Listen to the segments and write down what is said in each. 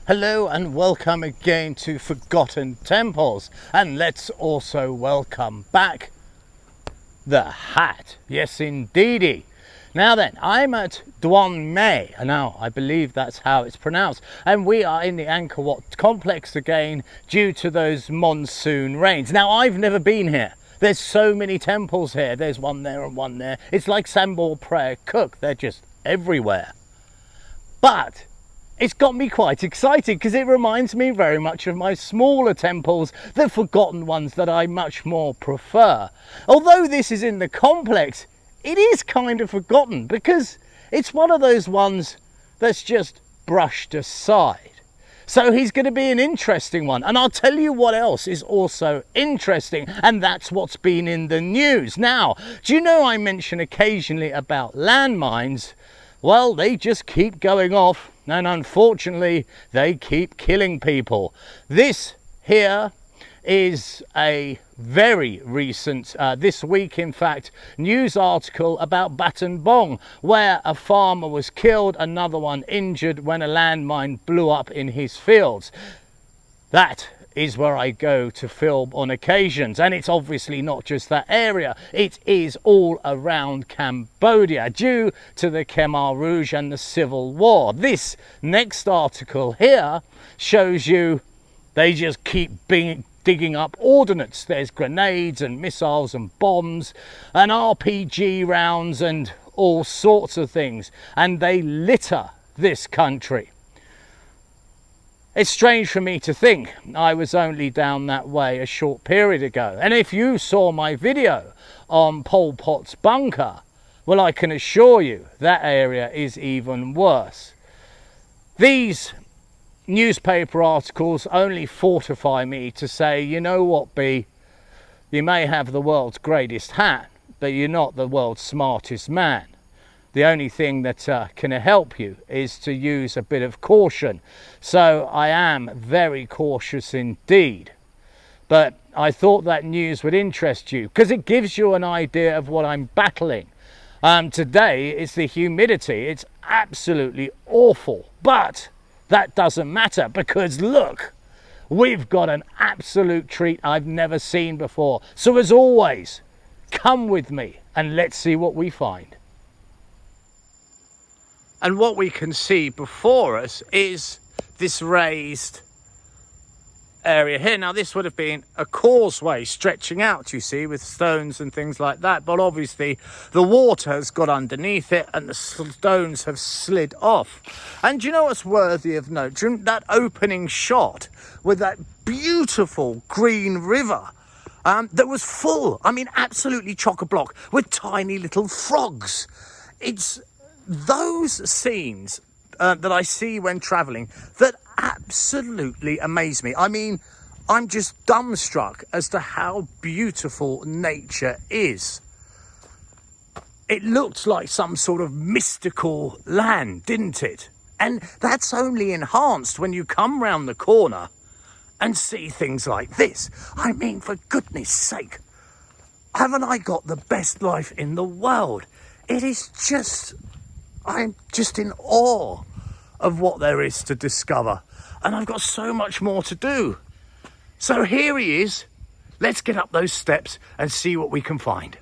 Hello and welcome again to Forgotten Temples, and let's also welcome back the hat. Yes indeedy. Now then, I'm at Daun Mea, now I believe that's how it's pronounced, and we are in the Angkor Wat complex again due to those monsoon rains. Now I've never been here. There's so many temples here. There's one there and one there. It's like Sambal Prayer Cook, they're just everywhere. But it's got me quite excited because it reminds me very much of my smaller temples, the forgotten ones that I much more prefer. Although this is in the complex, it is kind of forgotten because it's one of those ones that's just brushed aside. So he's going to be an interesting one. And I'll tell you what else is also interesting, and that's what's been in the news. Now, do you know I mention occasionally about landmines? Well, they just keep going off, and unfortunately they keep killing people. This here is a very recent, this week in fact, news article about Battambang Bong, where a farmer was killed, another one injured when a landmine blew up in his fields. That is where I go to film on occasions, and it's obviously not just that area, it is all around Cambodia due to the Khmer Rouge and the Civil War. This next article here shows you they just keep digging up ordnance. There's grenades and missiles and bombs and RPG rounds and all sorts of things, and they litter this country. It's strange for me to think I was only down that way a short period ago. And if you saw my video on Pol Pot's bunker, well, I can assure you that area is even worse. These newspaper articles only fortify me to say, you know what, B, you may have the world's greatest hat, but you're not the world's smartest man. The only thing that can help you is to use a bit of caution. So I am very cautious indeed. But I thought that news would interest you because it gives you an idea of what I'm battling. Today it's the humidity. It's absolutely awful. But that doesn't matter because look, we've got an absolute treat I've never seen before. So as always, come with me and let's see what we find. And what we can see before us is this raised area here. Now this would have been a causeway stretching out, you see, with stones and things like that. But obviously the water has got underneath it and the stones have slid off. And do you know what's worthy of note? That opening shot with that beautiful green river that was full, I mean, absolutely chock-a-block with tiny little frogs. It's those scenes that I see when traveling that absolutely amaze me. I mean, I'm just dumbstruck as to how beautiful nature is. It looked like some sort of mystical land, didn't it? And that's only enhanced when you come round the corner and see things like this. I mean, for goodness sake, haven't I got the best life in the world? It is just, I'm just in awe of what there is to discover. And I've got so much more to do. So here he is. Let's get up those steps and see what we can find.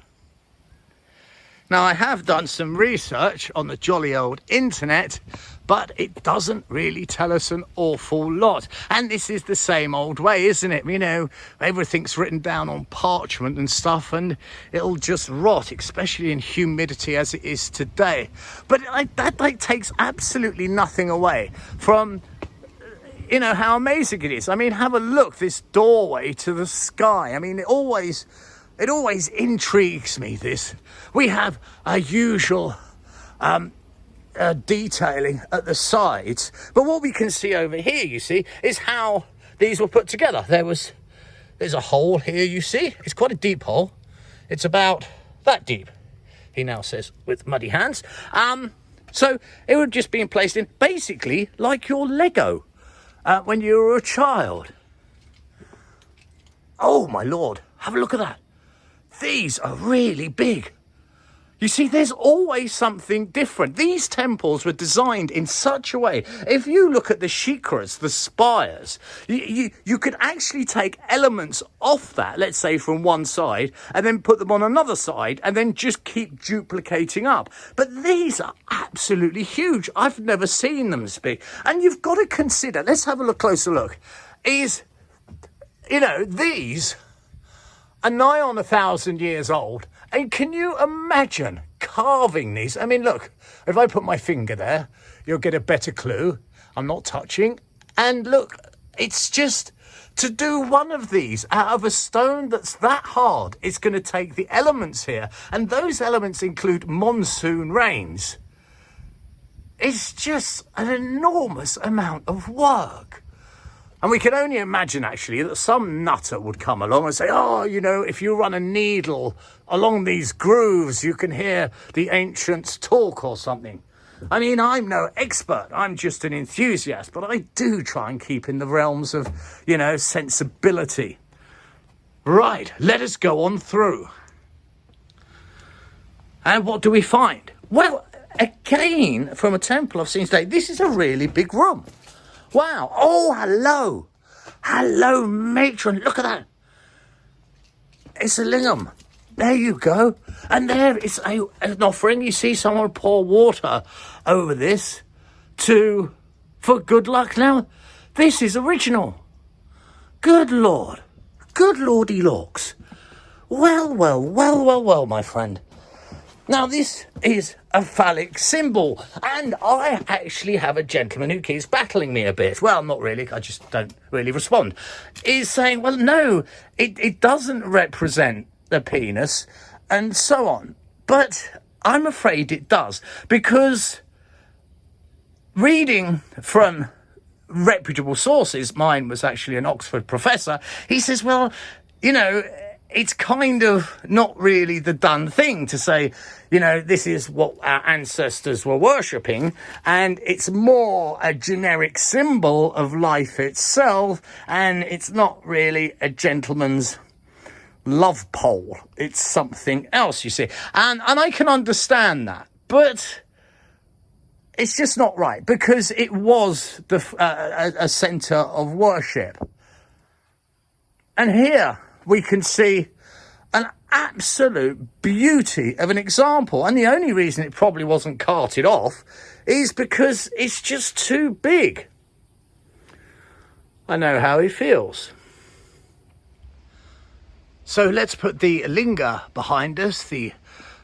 Now, I have done some research on the jolly old internet, but it doesn't really tell us an awful lot. And this is the same old way, isn't it? You know, everything's written down on parchment and stuff, and it'll just rot, especially in humidity as it is today. But that takes absolutely nothing away from, you know, how amazing it is. I mean, have a look, this doorway to the sky. I mean, it always intrigues me, this. We have a usual detailing at the sides, but what we can see over here, you see, is how these were put together. There's a hole here, you see. It's quite a deep hole. It's about that deep, he now says with muddy hands. So it would just be placed in basically like your Lego when you were a child. Oh my Lord, have a look at that. These are really big. You see, there's always something different. These temples were designed in such a way. If you look at the shikras, the spires, you could actually take elements off that, let's say from one side, and then put them on another side, and then just keep duplicating up. But these are absolutely huge. I've never seen them this big. And you've got to consider, let's have a closer look, these are nigh on 1,000 years old. And can you imagine carving these? I mean, look, if I put my finger there, you'll get a better clue. I'm not touching. And look, it's just to do one of these out of a stone that's that hard. It's going to take the elements here. And those elements include monsoon rains. It's just an enormous amount of work. And we can only imagine, actually, that some nutter would come along and say, oh, if you run a needle along these grooves, you can hear the ancients talk or something. I mean, I'm no expert. I'm just an enthusiast. But I do try and keep in the realms of, sensibility. Right, let us go on through. And what do we find? Well, again, from a temple I've seen today, this is a really big room. Wow. Oh, hello. Hello, matron. Look at that. It's a lingam. There you go. And there is an offering. You see someone pour water over this for good luck. Now, this is original. Good Lord. Good Lordy Lorks. Well, my friend. Now, this is a phallic symbol, and I actually have a gentleman who keeps battling me a bit. Well, not really, I just don't really respond. He's saying, well, no, it doesn't represent the penis, and so on. But I'm afraid it does, because reading from reputable sources, mine was actually an Oxford professor, he says, well, it's kind of not really the done thing to say, this is what our ancestors were worshipping, and it's more a generic symbol of life itself, and it's not really a gentleman's love pole. It's something else, you see. And I can understand that, but it's just not right, because it was a centre of worship. And here we can see an absolute beauty of an example. And the only reason it probably wasn't carted off is because it's just too big. I know how he feels. So let's put the linga behind us, the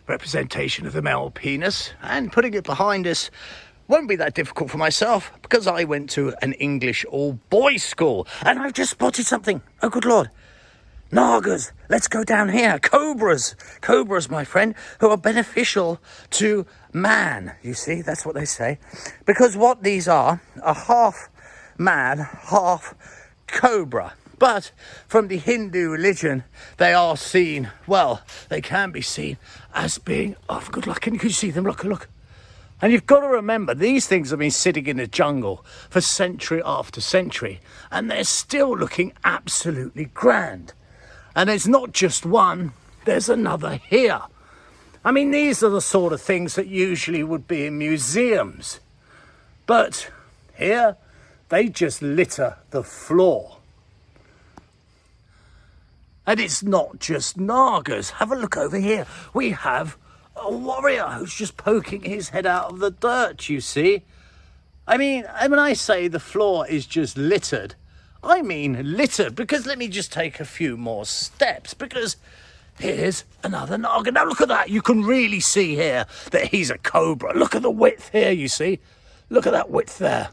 representation of the male penis, and putting it behind us won't be that difficult for myself, because I went to an English all-boys school, and I've just spotted something. Oh, good Lord. Nagas, let's go down here. Cobras, my friend, who are beneficial to man. You see, that's what they say. Because what these are half man, half cobra. But from the Hindu religion, they are seen, they can be seen as being of good luck. Can you see them? Look. And you've got to remember, these things have been sitting in the jungle for century after century, and they're still looking absolutely grand. And there's not just one, there's another here. I mean, these are the sort of things that usually would be in museums. But here, they just litter the floor. And it's not just Nagas. Have a look over here. We have a warrior who's just poking his head out of the dirt, you see. I mean, when I say the floor is just littered, I mean littered, because let me just take a few more steps, because here's another Naga. Now look at that. You can really see here that he's a cobra. Look at the width here, you see. Look at that width there.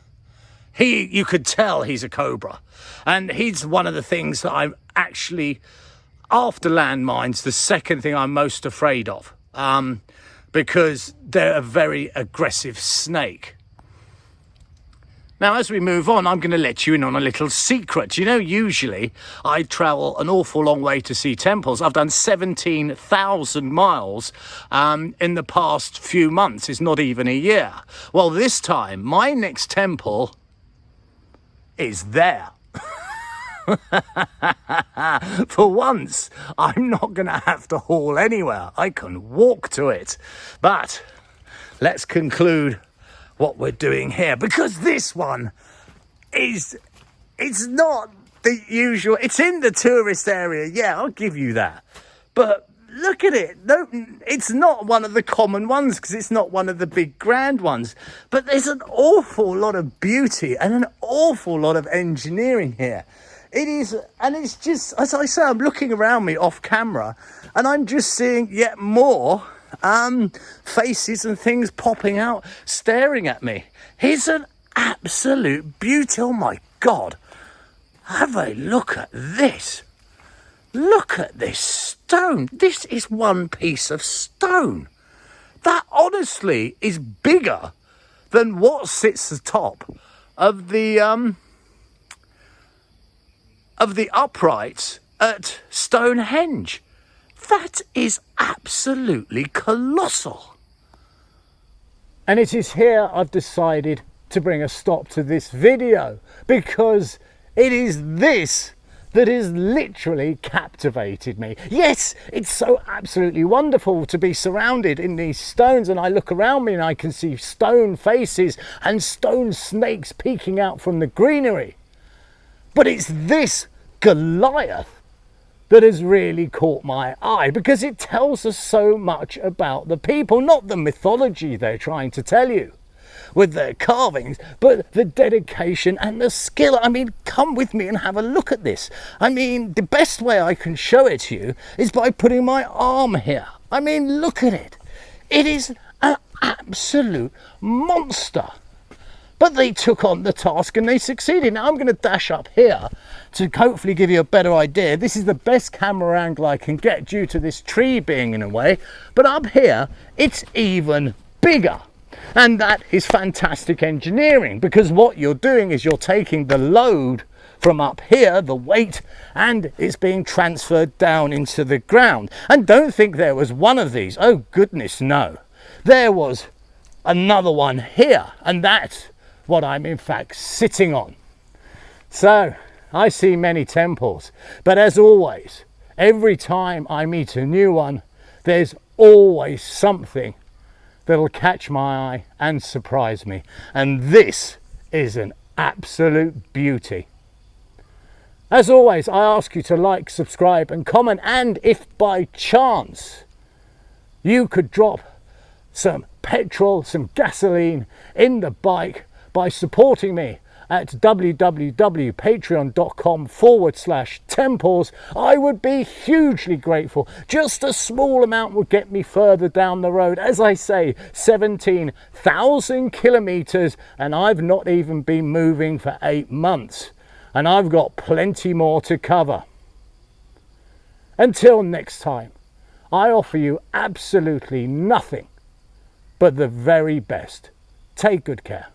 You could tell he's a cobra. And he's one of the things that I'm actually, after landmines, the second thing I'm most afraid of. Because they're a very aggressive snake. Now, as we move on, I'm going to let you in on a little secret. Usually I travel an awful long way to see temples. I've done 17,000 miles in the past few months. It's not even a year. Well, this time, my next temple is there. For once, I'm not going to have to haul anywhere. I can walk to it. But let's conclude what we're doing here, because this one it's not the usual. It's in the tourist area, yeah, I'll give you that. But look at it. No, it's not one of the common ones because it's not one of the big grand ones. But there's an awful lot of beauty and an awful lot of engineering here. It is, and it's just, as I say, I'm looking around me off camera and I'm just seeing yet more faces and things popping out, staring at me. Here's an absolute beauty. Oh my God. Have a look at this. Look at this stone. This is one piece of stone. That honestly is bigger than what sits atop of the uprights at Stonehenge. That is absolutely colossal. And it is here I've decided to bring a stop to this video, because it is this that has literally captivated me. Yes, it's so absolutely wonderful to be surrounded in these stones, and I look around me and I can see stone faces and stone snakes peeking out from the greenery. But it's this Goliath that has really caught my eye, because it tells us so much about the people, not the mythology they're trying to tell you with their carvings, but the dedication and the skill. I mean, come with me and have a look at this. I mean, the best way I can show it to you is by putting my arm here. I mean, look at it. It is an absolute monster. But they took on the task and they succeeded. Now I'm going to dash up here to hopefully give you a better idea. This is the best camera angle I can get due to this tree being in a way. But up here, it's even bigger. And that is fantastic engineering, because what you're doing is you're taking the load from up here, the weight, and it's being transferred down into the ground. And don't think there was one of these. Oh goodness, no. There was another one here, and that's what I'm in fact sitting on. So I see many temples, but as always, every time I meet a new one, there's always something that'll catch my eye and surprise me. And this is an absolute beauty. As always, I ask you to like, subscribe and comment, and if by chance you could drop some petrol, some gasoline in the bike by supporting me at www.patreon.com/temples, I would be hugely grateful. Just a small amount would get me further down the road. As I say, 17,000 kilometers, and I've not even been moving for 8 months, and I've got plenty more to cover. Until next time, I offer you absolutely nothing but the very best. Take good care.